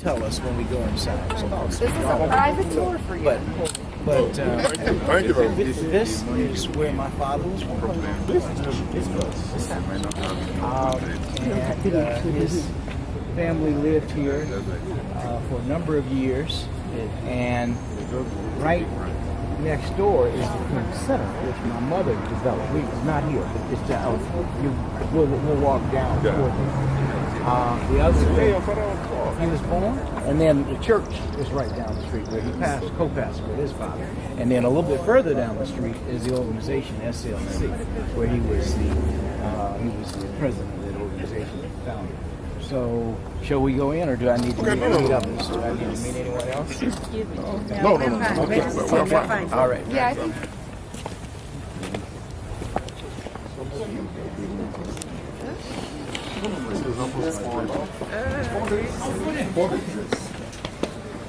tell us when we go inside. So, This is a private tour for you. But Thank you very much. this is where my father was born. And his family lived here for a number of years, and right next door is the King's Center, which my mother developed. It's not here, but it's down. We'll walk down toward the other way. He was born, and then the church is right down the street where he co-pastored with his father. And then a little bit further down the street is the organization SLC, where he was the president of that organization and founder. So, shall we go in, or do I need to meet others? Do I need to meet anyone else? No. Okay, we're fine. All right. Yeah, I think.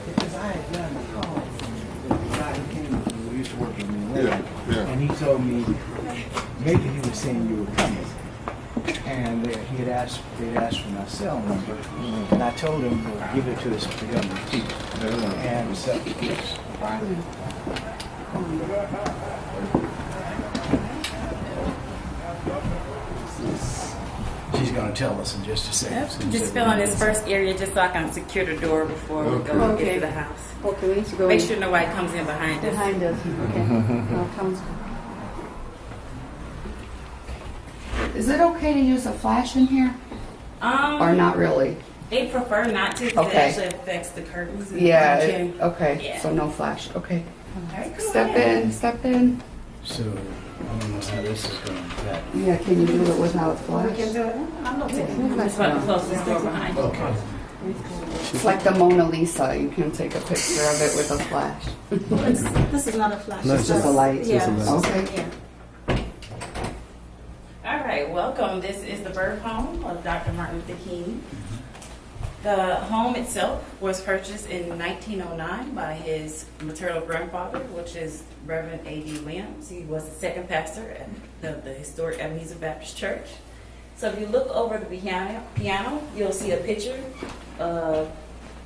Because I had done the call from the guy who came who used to work with me, Yeah. and he told me maybe he was saying you were coming, and they'd asked for my cell number, and I told him to give it to the government chief, and so. She's going to tell us in just a second. Just fill in this first area just so I can secure the door before we go into the house. Okay, we need to go Make sure nobody comes in behind us. behind us. Okay. No, comes. Is it okay to use a flash in here, or not really? They prefer not to because Okay. it actually affects the curtains. And Yeah. furniture. Okay. Yeah. So no flash. Okay. All right, go Step ahead. in. Step in. So, I don't know how this is going to Yeah. Can you do it without flash? We can do it. I'm not taking That's why the closest door behind you. Okay. It's like the Mona Lisa. You can take a picture of it with a flash. This is not a flash. It's just a light. Yeah. Okay. Yeah. All right, welcome. This is the birth home of Dr. Martin Luther King. The home itself was purchased in 1909 by his maternal grandfather, which is Reverend A.D. Williams. He was the second pastor at the historic Ebenezer Baptist Church. So if you look over the piano, you'll see a picture of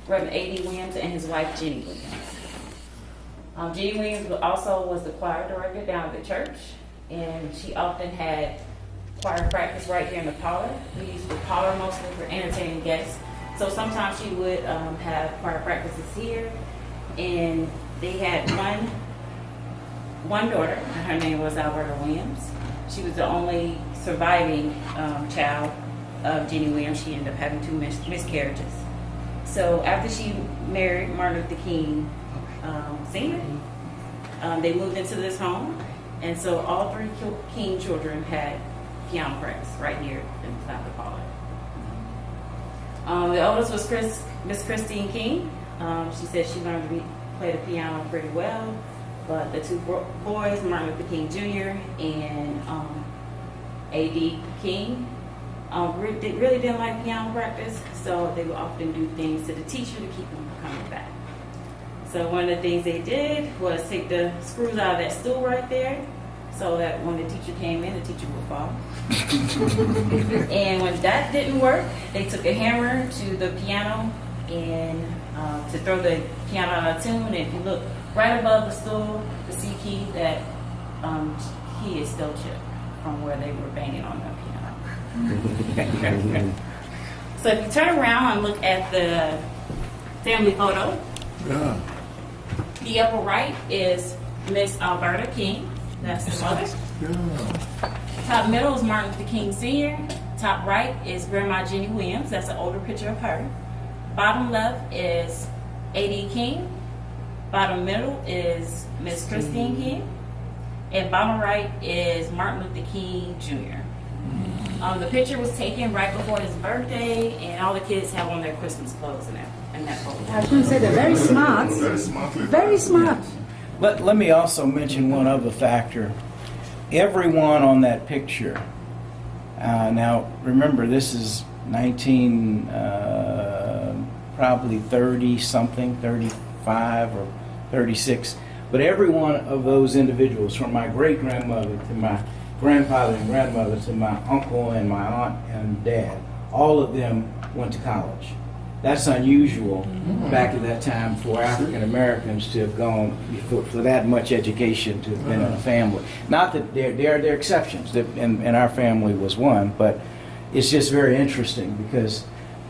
Reverend A.D. Williams and his wife, Jenny Williams. Jenny Williams also was the choir director down at the church, and she often had choir practice right here in the parlor. We used the parlor mostly for entertaining guests. So sometimes she would have choir practices here, and they had one daughter, and her name was Alberta Williams. She was the only surviving child of Jenny Williams. She ended up having two miscarriages. So after she married Martin Luther King Sr., they moved into this home, and so all three King children had piano practice right here inside the parlor. The oldest was Miss Christine King. She said she learned to play the piano pretty well, but the two boys, Martin Luther King Jr. and A.D. King, really didn't like piano practice, so they would often do things to the teacher to keep them from coming back. So one of the things they did was take the screws out of that stool right there, so that when the teacher came in, the teacher would fall. And when that didn't work, they took a hammer to the piano and to throw the piano out of tune. And if you look right above the stool, the C key, that key is still chipped from where they were banging on the piano. So if you turn around and look at the family photo, the upper right is Miss Alberta King. That's the mother. Top middle is Martin Luther King Sr. Top right is Grandma Jenny Williams. That's an older picture of her. Bottom left is A.D. King. Bottom middle is Miss Christine King. And bottom right is Martin Luther King Jr. The picture was taken right before his birthday, and all the kids have on their Christmas clothes in that photo. I was going to say they're very smart. Very smart. Let me also mention one other factor. Everyone on that picture, now remember this is probably 30 something, 35 or 36, but every one of those individuals, from my great grandmother to my grandfather and grandmother to my uncle and my aunt and dad, all of them went to college. that's unusual back at that time for African Americans to have gone for that much education to have been in a family. Not that there are exceptions, and our family was one, but it's just very interesting because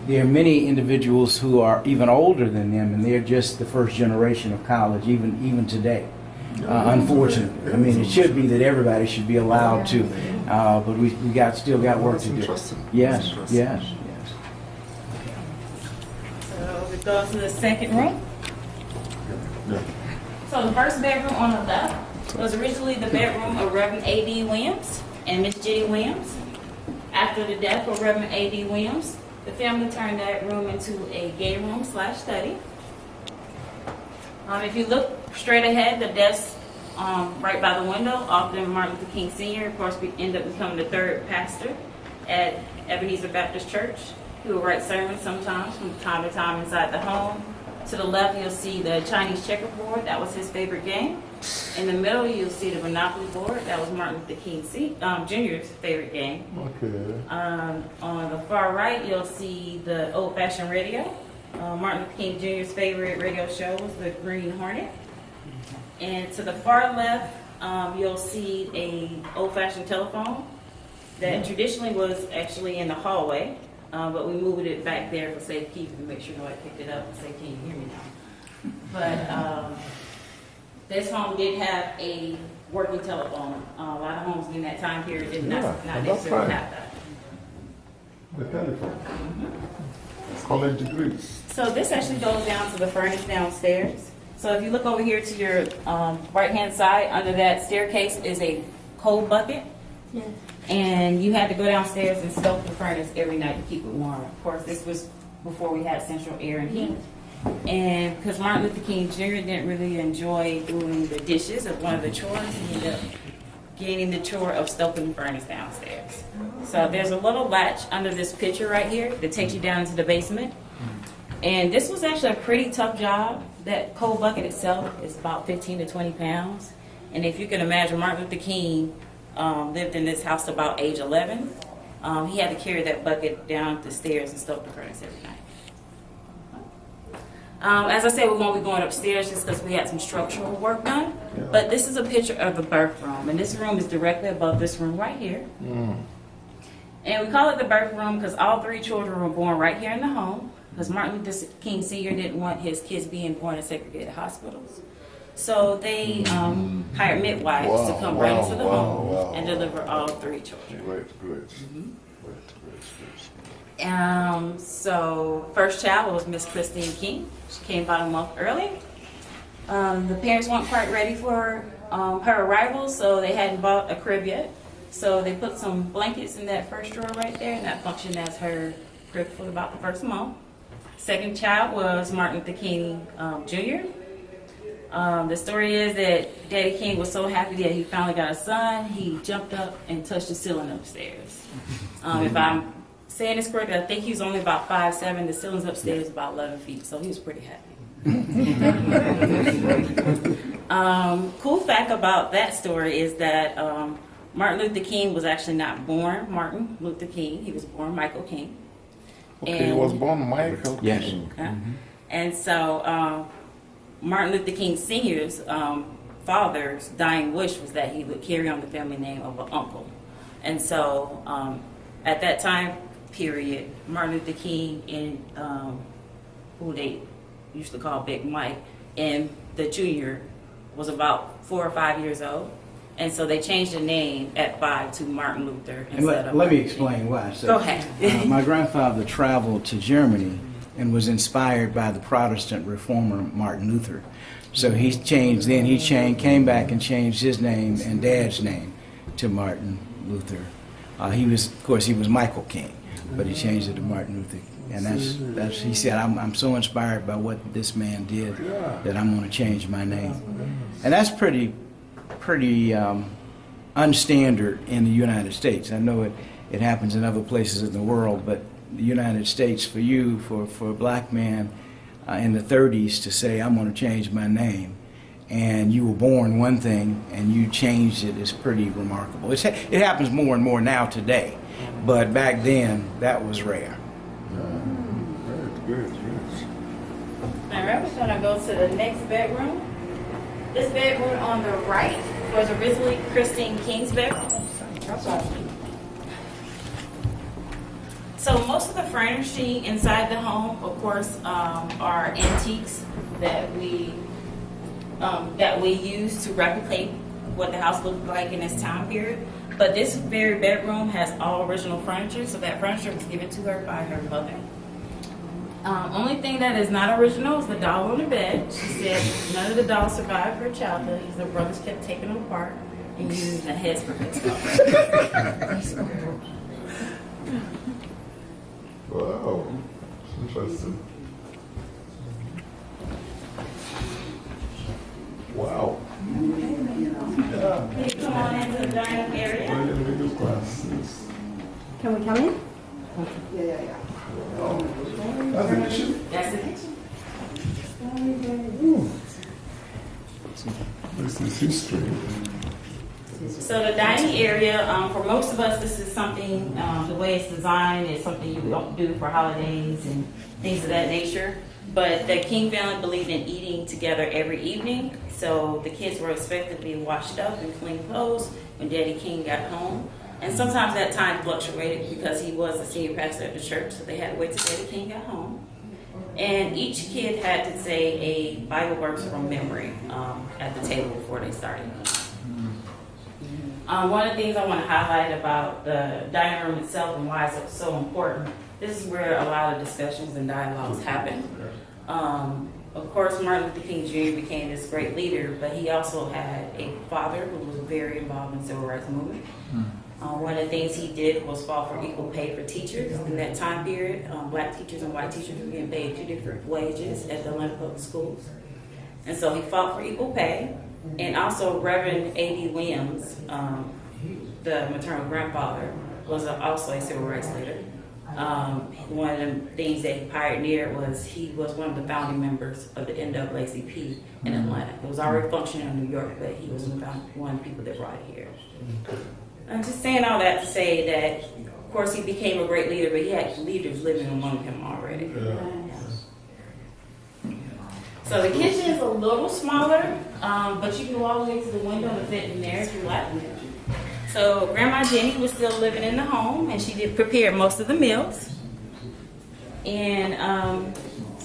there are many individuals who are even older than them, and they're just the first generation of college, even today. Unfortunately, I mean, it should be that everybody should be allowed to, but we still got work to do. Interesting. Yes, Interesting. yes. So we go to the second room. Yeah. So the first bedroom on the left was originally the bedroom of Reverend A.D. Williams and Miss Jenny Williams. After the death of Reverend A.D. Williams, the family turned that room into a gay room / study. If you look straight ahead, the desk right by the window, often Martin Luther King Sr., of course, we end up becoming the third pastor at Ebenezer Baptist Church. He would write sermons sometimes from time to time inside the home. To the left, you'll see the Chinese checkerboard. That was his favorite game. In the middle, you'll see the Monopoly board. That was Martin Luther King Jr.'s favorite game. Okay. On the far right, you'll see the old-fashioned radio. Martin Luther King Jr.'s favorite radio show was the Green Hornet. And to the far left, you'll see a old-fashioned telephone that traditionally was actually in the hallway, but we moved it back there for safekeeping to make sure nobody picked it up and say, "Can you hear me now?" But this home did have a working telephone. A lot of homes in that time period did not that's necessarily right. have that. The telephone. College degrees. So this actually goes down to the furnace downstairs. So if you look over here to your right-hand side, under that staircase is a coal bucket. Yes. And you had to go downstairs and stoke the furnace every night to keep it warm. Of course, this was before we had central air and heat. And because Martin Luther King Jr. didn't really enjoy doing the dishes of one of the chores, he ended up getting the chore of stoking the furnace downstairs. So there's a little latch under this picture right here that takes you down into the basement. And this was actually a pretty tough job. That coal bucket itself is about 15 to 20 pounds. And if you can imagine, Martin Luther King lived in this house about age 11. He had to carry that bucket down the stairs and stoke the furnace every night. As I said, we're going to be going upstairs just because we had some structural work done. But this is a picture of the birth room. And this room is directly above this room right here. And we call it the birth room because all three children were born right here in the home. Because Martin Luther King Sr. didn't want his kids being born in segregated hospitals. So they hired midwives to come right into the home and deliver all three children. Great. So first child was Miss Christine King. She came about a month early. The parents weren't quite ready for her arrival, so they hadn't bought a crib yet. So they put some blankets in that first drawer right there, and that functioned as her crib for about the first month. Second child was Martin Luther King Jr. The story is that Daddy King was so happy that he finally got a son, he jumped up and touched the ceiling upstairs. If I'm saying this correctly, I think he was only about 5'7". The ceiling's upstairs about 11 feet, so he was pretty happy. Cool fact about that story is that Martin Luther King was actually not born Martin Luther King. He was born Michael King. Okay, he was born Michael Yes. King. And so Martin Luther King Sr.'s father's dying wish was that he would carry on the family name of an uncle. And so at that time period, Martin Luther King and who they used to call Big Mike, and the junior was about 4 or 5 years old. And so they changed the name at 5 to Martin Luther And instead of let me Martin explain King. why. So, Go ahead. my grandfather traveled to Germany and was inspired by the Protestant reformer Martin Luther. So he changed, then he came back and changed his name and Dad's name to Martin Luther. He was Michael King, but he changed it to Martin Luther. And that's he said, I'm so inspired by what this man did that I'm going to change my name. And that's pretty unstandard in the United States. I know it happens in other places in the world, but the United States, for a black man in the 30s to say, I'm going to change my name, and you were born one thing and you changed it, is pretty remarkable. It happens more and more now today, but back then that was rare. Very good. All right, we're gonna go to the next bedroom. This bedroom on the right was originally Christine King's bedroom. So most of the furnishing inside the home, of course, are antiques that we use to replicate what the house looked like in this time period. But this very bedroom has all original furniture, so that furniture was given to her by her mother. Only thing that is not original is the doll on the bed. She said none of the dolls survived her childhood. Her brothers kept taking them apart and using the heads for fixed up. Wow. Interesting. Wow. Yeah. Come on into the dining area. Middle classes. Can we come in? That's the kitchen. That's the kitchen. Ooh. This is history. So the dining area, for most of us, this is something, the way it's designed is something you don't do for holidays and things of that nature. But the King family believed in eating together every evening. So the kids were expected to be washed up and clean clothes when Daddy King got home. And sometimes that time fluctuated because he was the senior pastor at the church, so they had to wait till Daddy King got home. And each kid had to say a Bible verse from memory at the table before they started. One of the things I want to highlight about the dining room itself and why it's so important, this is where a lot of discussions and dialogues happen. Of course, Martin Luther King Jr. became this great leader, but he also had a father who was very involved in the civil rights movement. One of the things he did was fought for equal pay for teachers in that time period. Black teachers and white teachers were getting paid 2 different wages at the Atlanta public schools. And so he fought for equal pay. And also Reverend A.D. Williams, the maternal grandfather, was also a civil rights leader. One of the things that he pioneered was he was one of the founding members of the NAACP in Atlanta. It was already functioning in New York, but he was one of the people that brought it here. I'm just saying all that to say that, of course, he became a great leader, but he had leaders living among him already. So the kitchen is a little smaller, but you can go all the way to the window and fit in there if you like. So Grandma Jenny was still living in the home, and she did prepare most of the meals. And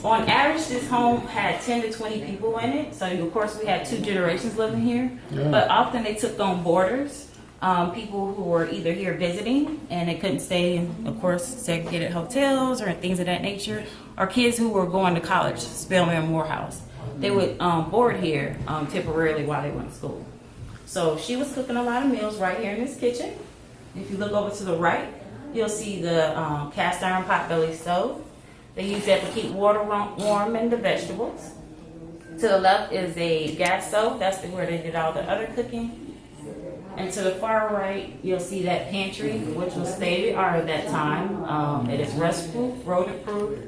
on average, this home had 10 to 20 people in it. So of course, we had 2 generations living here, but often they took on boarders. People who were either here visiting and they couldn't stay in, of course, segregated hotels or things of that nature, or kids who were going to college, Spelman Morehouse. They would board here temporarily while they went to school. So she was cooking a lot of meals right here in this kitchen. If you look over to the right, you'll see the cast iron potbelly stove. They use that to keep water warm and the vegetables. To the left is a gas stove. That's where they did all the other cooking. And to the far right, you'll see that pantry, which was state-of-the-art at that time. It is rust-proof, rodent-proof.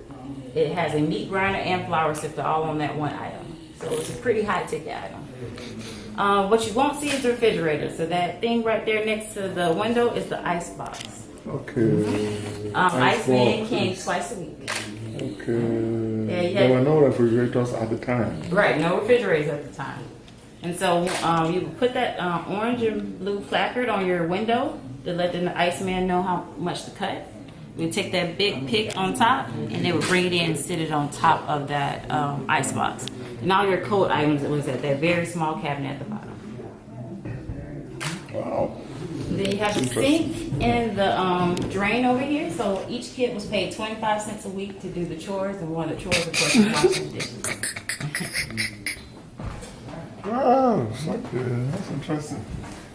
It has a meat grinder and flour sifter all on that one item. So it's a pretty high-ticket item. What you won't see is the refrigerator. So that thing right there next to the window is the ice box. Okay. Ice man came twice a week. Okay. There were no refrigerators at the time. Right, no refrigerators at the time. And so you would put that orange and blue placard on your window to let the Iceman know how much to cut. You would take that big pick on top, and they would bring it in and sit it on top of that ice box. And all your cold items was at that very small cabinet at the bottom. Wow. Then you have the sink and the drain over here. So each kid was paid 25 cents a week to do the chores, and one of the chores, of course, was washing the dishes. Wow, okay, that's interesting.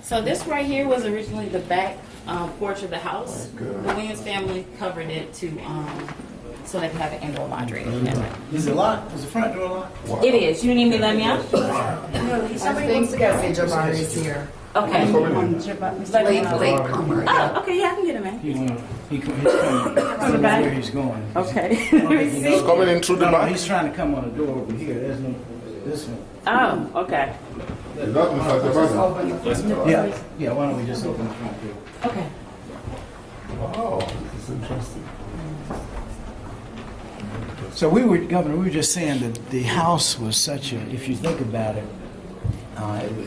So this right here was originally the back porch of the house. The Williams family covered it to so they could have an indoor laundry. Is it locked? Is the front door locked? Wow. It is. You need me to let me out? I think Jesse Jabari's here. Okay. Late comer. Oh, okay. Yeah, I can get him in. He's coming. I don't know where he's going. Okay. Let me He's see. coming in through the No, back. he's trying to come on the door over here. There's no, this one. Oh, okay. Is that Mr. Jabari? Open the front door. Yeah, why don't we just open the front door? Okay. Wow, this is interesting. So Governor, we were just saying that the house was such a, if you think about it,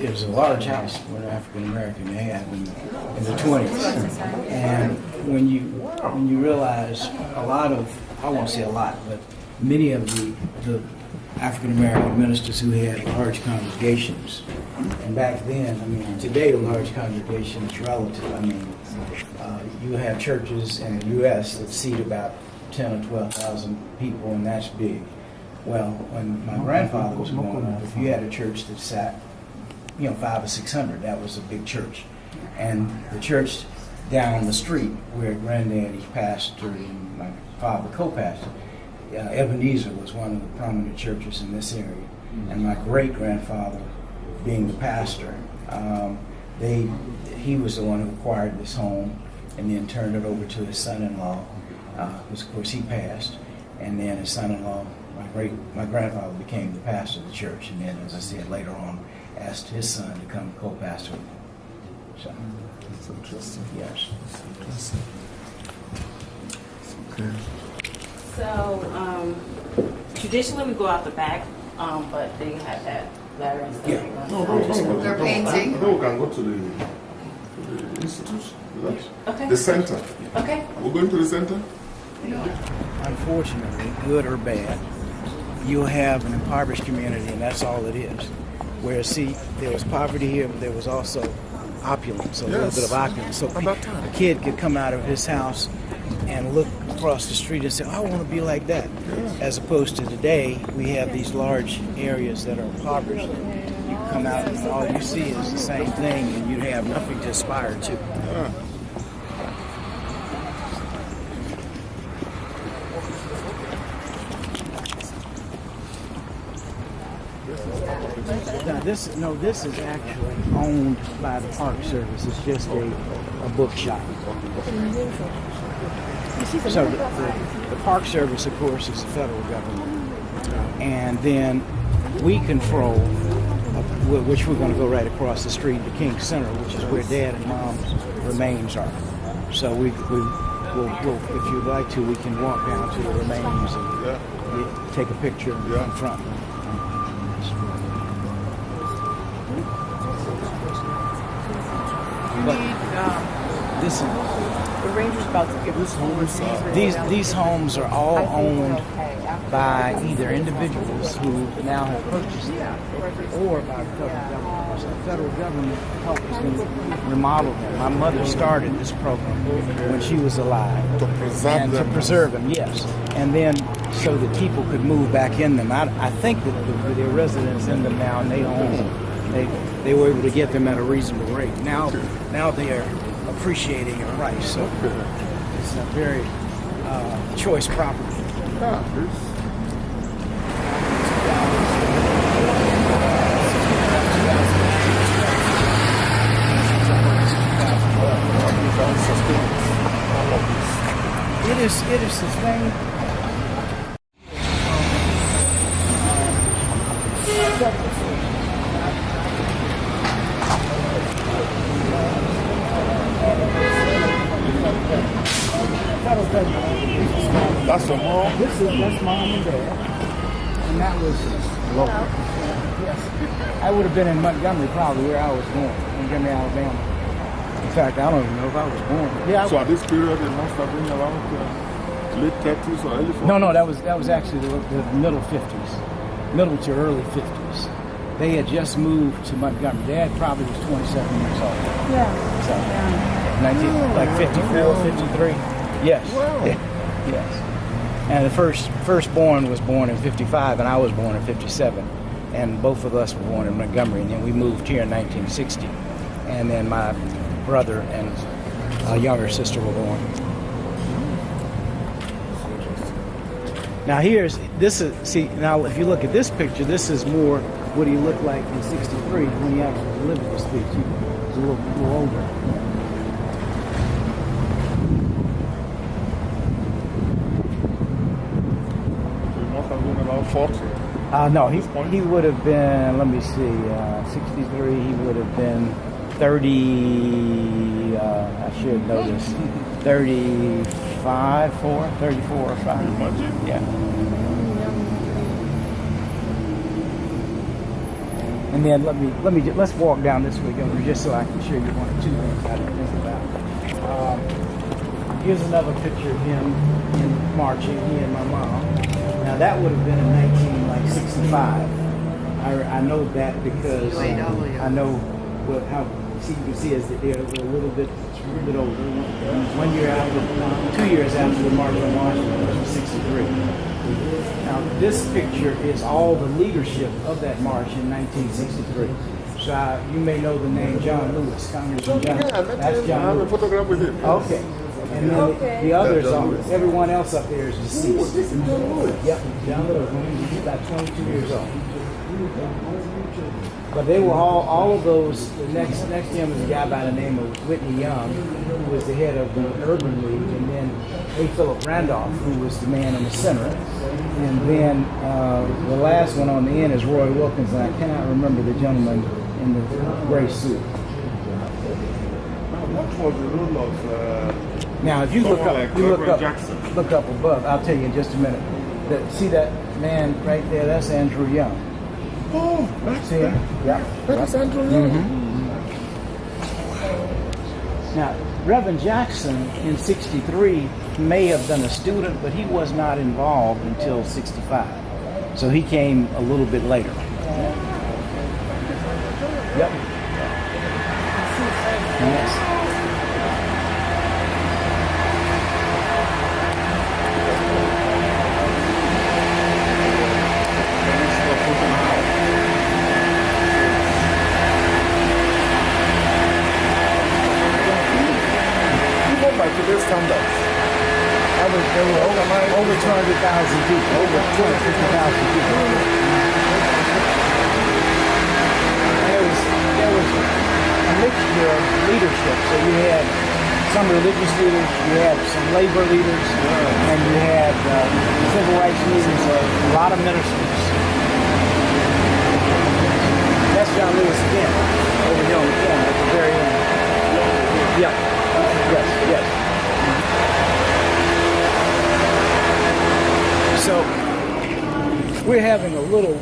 it was a large house for an African American they had in the 20s. And when you realize a lot of, I won't say a lot, but many of the African American ministers who had large congregations, and back then, I mean, today a large congregation is relative. I mean, you have churches in the U.S. that seat about 10 or 12,000 people, and that's big. Well, when my grandfather was growing up, if you had a church that sat, 500 or 600, that was a big church. And the church down the street where Granddaddy pastored and my father co-pastored, Ebenezer was one of the prominent churches in this area. And my great-grandfather, being the pastor, he was the one who acquired this home and then turned it over to his son-in-law. Of course, he passed, and then his son-in-law, my grandfather, became the pastor of the church, and then, as I said later on, asked his son to come co-pastor with him. So, That's interesting. yes. That's interesting. Okay. So, traditionally we go out the back, but they have that ladder and stuff. Yeah. No. They're painting. No, we can go to the institute. Okay. The center. Okay. We're going to the center? Unfortunately, good or bad, you'll have an impoverished community, and that's all it is. Whereas, see, there was poverty here, but there was also opulence, a little bit of opulence. So a kid could come out of his house and look across the street and say, I want to be like that. As opposed to today, we have these large areas that are impoverished. You come out and all you see is the same thing, and you have nothing to aspire to. Now this is actually owned by the Park Service. It's just a bookshop. So the Park Service, of course, is the federal government, and then we control, which we're going to go right across the street, the King Center, which is where Dad and Mom's remains are. So we'll, if you'd like to, we can walk down to the remains and take a picture in front. This is the ranger's about to give us home. these homes are all owned by either individuals who now have purchased them or by the federal government. So the federal government helps them remodel them. My mother started this program when she was alive To preserve them. to preserve them, yes. And then so that people could move back in them. I think that there are residents in them now, and they own them. They were able to get them at a reasonable rate. Now they are appreciating in price. So it's a very choice property. It is sustained. That's your mom? That's Mom and Dad, and that was local. Yes, I would have been in Montgomery, probably where I was born, Montgomery, Alabama. In fact, I don't even know if I was born. Yeah. So at this period, it must have been around late 30s or early 40s? No, that was actually the middle 50s, middle to early 50s. They had just moved to Montgomery. Dad probably was 27 years old. Yeah. So, 54, 53. Yes. Wow. Yes. And the firstborn was born in 55, and I was born in 57. And both of us were born in Montgomery, and then we moved here in 1960. And then my brother and a younger sister were born. Now now if you look at this picture, this is more what he looked like in 63 when he actually lived at this beach. He was a little older. About 40. No, he would have been, let me see, 63, he would have been 30, I should know this, 34 or 5. Imagine. Yeah. And then let's walk down this way, Governor, just so I can show you one or two things I didn't think about. Here's another picture of him in marching, he and my mom. Now that would have been in 1965. I know that because I know how you can see is that they're a little bit older. 1 year after, 2 years after the March on Washington, which was 63. Now this picture is all the leadership of that march in 1963. So you may know the name John Lewis, Congressman John. That's John I have a Lewis. photograph with him. Okay. And then the others, everyone else up there is deceased. This is John Lewis. Yep, John Lewis. He's about 22 years old. But they were all of those. The next to him was a guy by the name of Whitney Young, who was the head of the Urban League, and then A. Philip Randolph, who was the man in the center. And then the last one on the end is Roy Wilkins, and I cannot remember the gentleman in the gray suit. What was the role of Now, if you look someone up, like Reverend Jackson? look up above. I'll tell you in just a minute. See that man right there? That's Andrew Young. Oh, that's See him? Yeah. That is Andrew Young. Now, Reverend Jackson in '63 may have been a student, but he was not involved until '65. So he came a little bit later. Yep. Yes. Today's standards. There were over 200,000 people, over 250,000 people. There was a mixture of leadership. So you had some religious leaders, you had some labor leaders, and you had civil rights leaders, a lot of ministers. That's John Lewis again, over here on the corner at the very end. Yeah. Yes. So we're having a little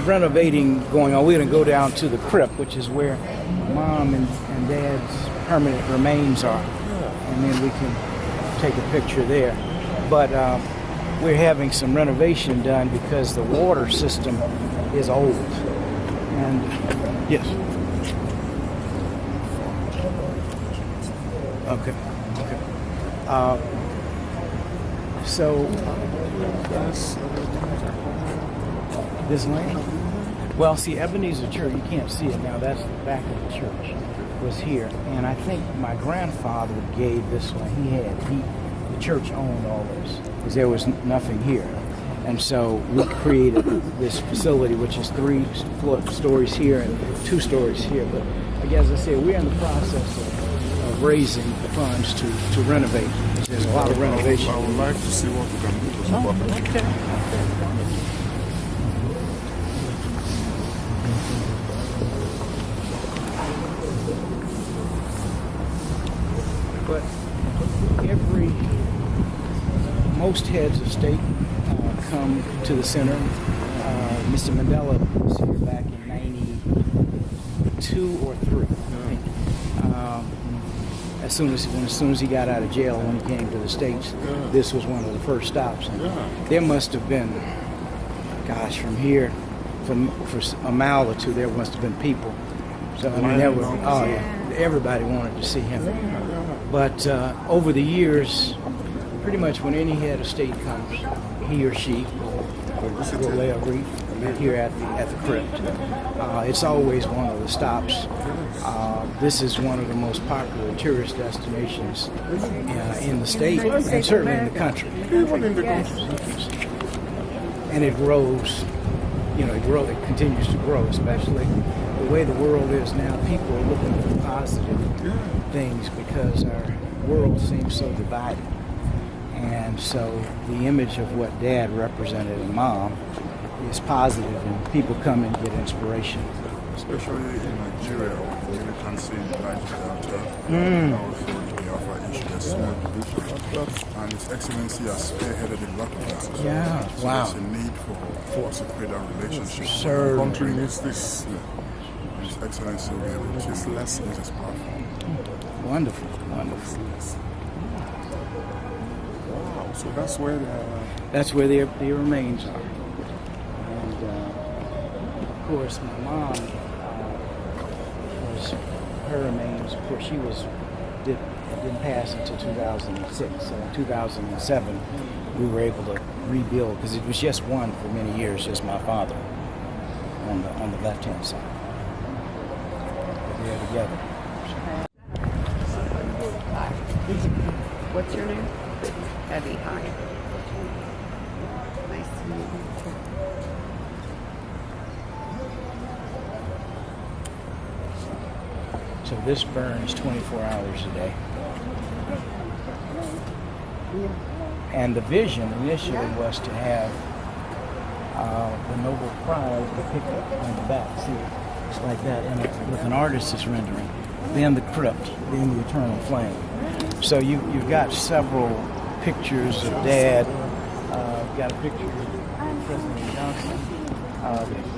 renovating going on. We're going to go down to the crypt, which is where Mom and Dad's permanent remains are, and then we can take a picture there. But we're having some renovation done because the water system is old. And yes. Okay. So this land. Well, see, Ebenezer Church. You can't see it now. That's the back of the church. Was here, and I think my grandfather gave this one. The church owned all this because there was nothing here, and so we created this facility, which is 3 stories here and 2 stories here. But as I said, we're in the process of raising the funds to renovate. There's a lot of renovation. I would like to see what we can do to support it. Okay. But most heads of state come to the center. Mr. Mandela was here back in 92 or 3. As soon as he got out of jail, when he came to the States, this was one of the first stops. And there must have been, from here, for a mile or 2, there must have been people. So I mean, everybody wanted to see him. But over the years, pretty much when any head of state comes, he or she will lay a wreath here at the crypt. It's always one of the stops. This is one of the most popular tourist destinations in the state and certainly in the country. Even in the country. And it grows. It continues to grow, especially the way the world is now. People are looking for positive things because our world seems so divided. And so the image of what Dad represented and Mom is positive, and people come and get inspiration. Especially in Nigeria, you can see Nigeria. Also, photographer issued a small division, and His Excellency has spearheaded the work of that. Yeah, So wow. there's a need for us to create that relationship. Sure. The country needs this. And His Excellency will be able to use this platform. Wonderful, wonderful. Wow, so that's where That's where their remains are. And of course, my mom was her remains. Of course, she didn't pass until 2006. So in 2007, we were able to rebuild because it was just one for many years, just my father on the left-hand side. They're together. What's your name? Eddie. Hi. Nice to meet you. So this burns 24 hours a day. And the vision initially was to have the Nobel Prize depicted on the back. See, it's like that, and with an artist's rendering. Then the crypt, then the eternal flame. So you've got several pictures of Dad. You've got a picture of President Johnson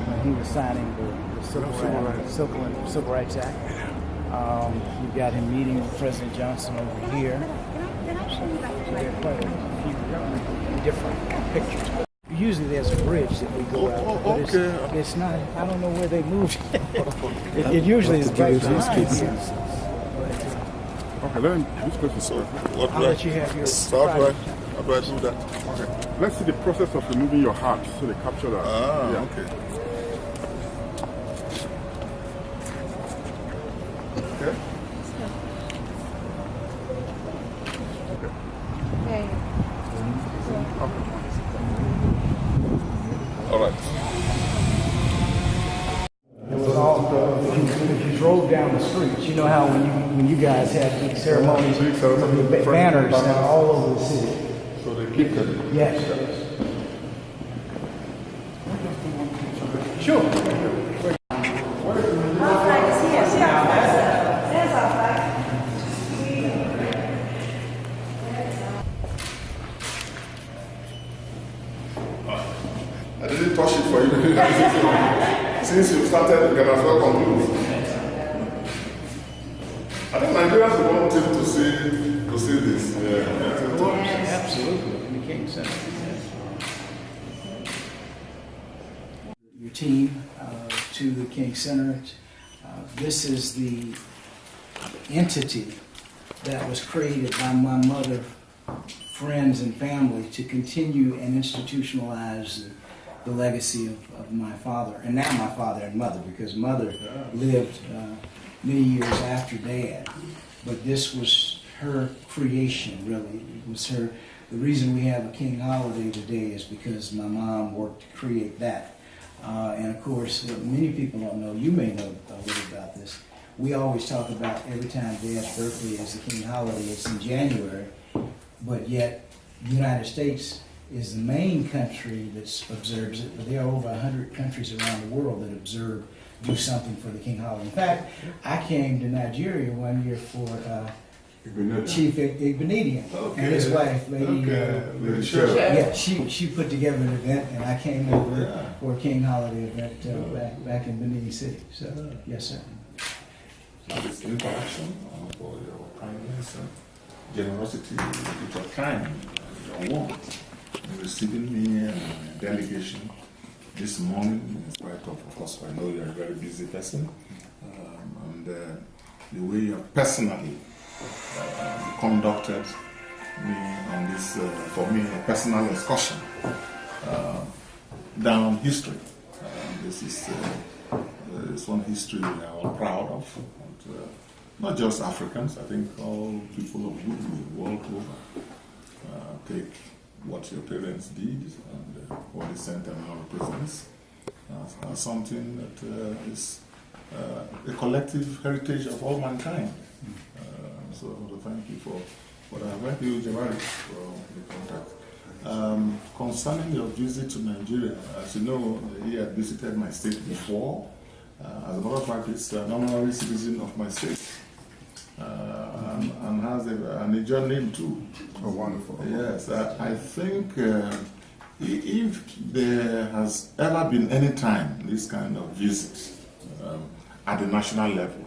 when he was signing the Civil Rights Act. You've got him meeting with President Johnson over here. So there are quite a few different pictures. Usually there's a bridge that we go out, but it's not. I don't know where they moved it. It usually is right behind here. Okay, let me, this question, sir. I'll let you have your How do I do that? Okay. Let's see the process of removing your heart so they capture that. Okay. Okay. All right. It was all if you drove down the streets. You know how when you guys had big ceremonies, the banners all over the city. So they keep it. Yes. Sure. I didn't touch it for you. Since you started, you can as well conclude. I think Nigerians will want to see this. Absolutely. In the King Center. Your team to the King Center. This is the entity that was created by my mother, friends, and family to continue and institutionalize the legacy of my father, and now my father and mother, because mother lived many years after Dad. But this was her creation, really. It was her. The reason we have a King holiday today is because my mom worked to create that. And of course, many people don't know, you may know a little about this. We always talk about every time Dad's birthday is the King holiday, it's in January, but yet the United States is the main country that observes it, but there are over 100 countries around the world that do something for the King holiday. In fact, I came to Nigeria one year for Chief Igbenedion and his wife, Lady yeah, she put together an event, and I came over for a King holiday event back in Benin City. So, yes, sir. This interaction for your kindness and generosity with your time and your warmth in receiving me and a delegation this morning, in spite of course, I know you're a very busy person, and the way you personally conducted me on this, for me, a personal excursion down history. This is it's one history we are all proud of. And, not just Africans, I think all people of the world over take what your parents did and what the center now represents as something that is a collective heritage of all mankind. So I want to thank you for that. Thank you, Jabari, for the contact. Concerning your visit to Nigeria, as you know, he had visited my state before. As a matter of fact, he's an honorary citizen of my state. and has a Nigerian name too. Oh, wonderful. Yes, I think if there has ever been any time this kind of visit at the national level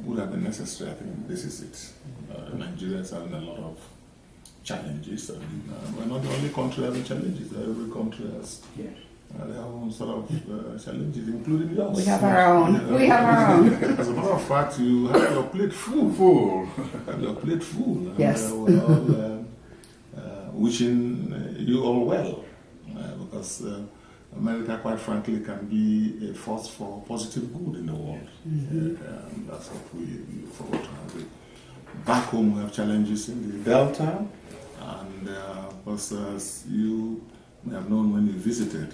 would have been necessary, I think this is it. Nigeria is having a lot of challenges, and we're not the only country having challenges. Every country has their own sort of challenges, including yours. We have our own. We have our own. As a matter of fact, you have your plate full. Have your plate full. Yes. We're all wishing you all well, because America, quite frankly, can be a force for positive good in the world. And that's what we look forward to having. Back home, we have challenges in the Delta, and as you may have known when you visited,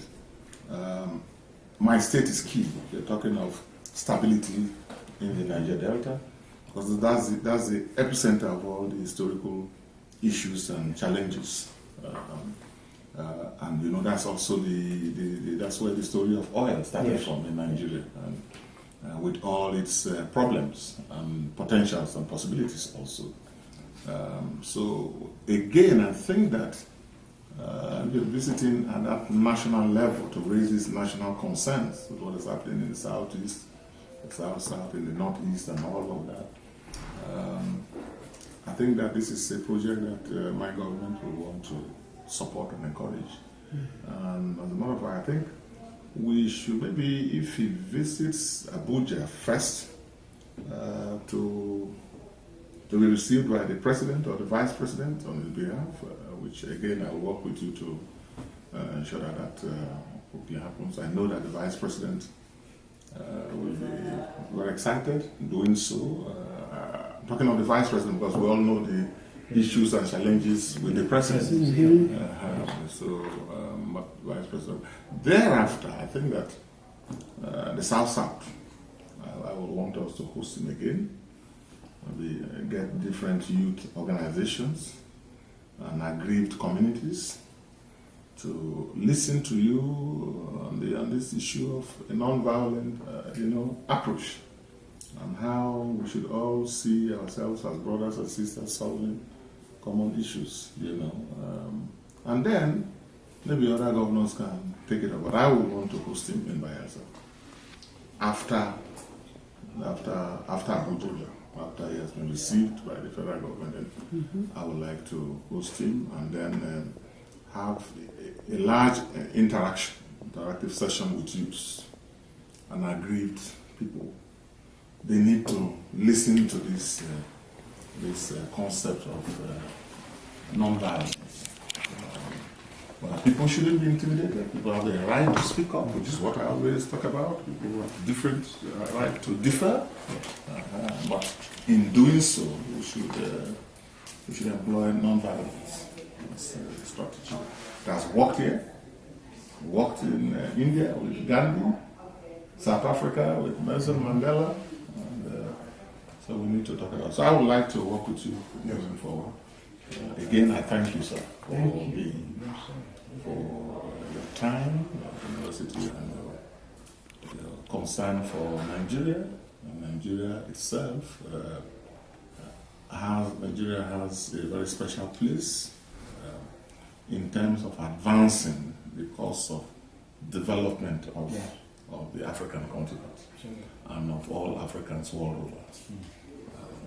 my state is key. You're talking of stability in the Niger Delta, because that's the epicenter of all the historical issues and challenges. And you know, that's also that's where the story of oil started from in Nigeria, and with all its problems and potentials and possibilities also. So again, I think that visiting at that national level to raise these national concerns with what is happening in the southeast, the south, in the northeast, and all of that. I think that this is a project that my government will want to support and encourage. And as a matter of fact, I think we should maybe, if he visits Abuja first, to be received by the president or the vice president on his behalf, which again I will work with you to ensure that hopefully happens. I know that the vice president will be very excited in doing so. Talking of the vice president, because we all know the issues and challenges with the president. But vice president. Thereafter, I think that the South, I would want us to host him again. Maybe get different youth organizations and aggrieved communities to listen to you on this issue of a non-violent, approach, and how we should all see ourselves as brothers and sisters solving common issues, and then maybe other governors can take it up. But I would want to host him in Bayelsa after Abuja. After he has been received by the federal government, I would like to host him and then have a large interactive session with youths and aggrieved people. They need to listen to this concept of non-violence. People shouldn't be intimidated. People have the right to speak up, which is what I always talk about. People have different right to differ, but in doing so, we should employ non-violence as a strategy. It has worked here, worked in India with Gandhi, South Africa with Nelson Mandela, and so we need to talk about it. So I would like to work with you moving forward. Again, I thank you, sir, for your time, your university, and your concern for Nigeria. And Nigeria itself Nigeria has a very special place in terms of advancing the cause of development of the African continent and of all Africans world over.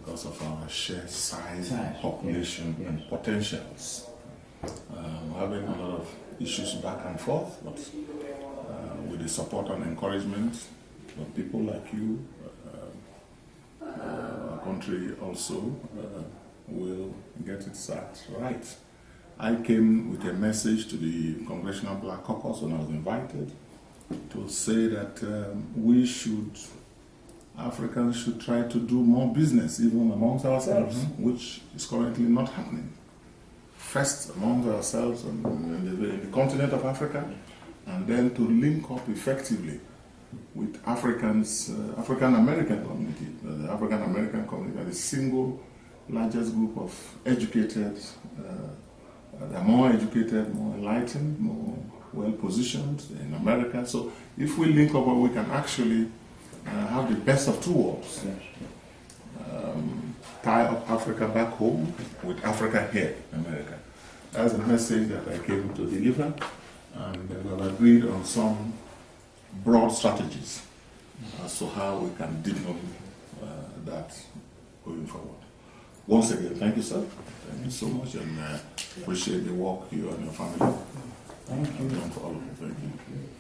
Because of our sheer size, population, and potentials. Having a lot of issues back and forth, but with the support and encouragement of people like you, our country also will get its act right. I came with a message to the Congressional Black Caucus when I was invited to say that Africans should try to do more business even amongst ourselves, which is currently not happening. First amongst ourselves in the continent of Africa, and then to link up effectively with African American community. The African American community are the single largest group of educated, they're more educated, more enlightened, more well positioned in America. So if we link up, we can actually have the best of two worlds. tie up Africa back home with Africa here in America. That's a message that I came to deliver, and we have agreed on some broad strategies as to how we can deepen that going forward. Once again, thank you, sir. Thank you so much, and appreciate the work you and your family have done for all of you. Thank you.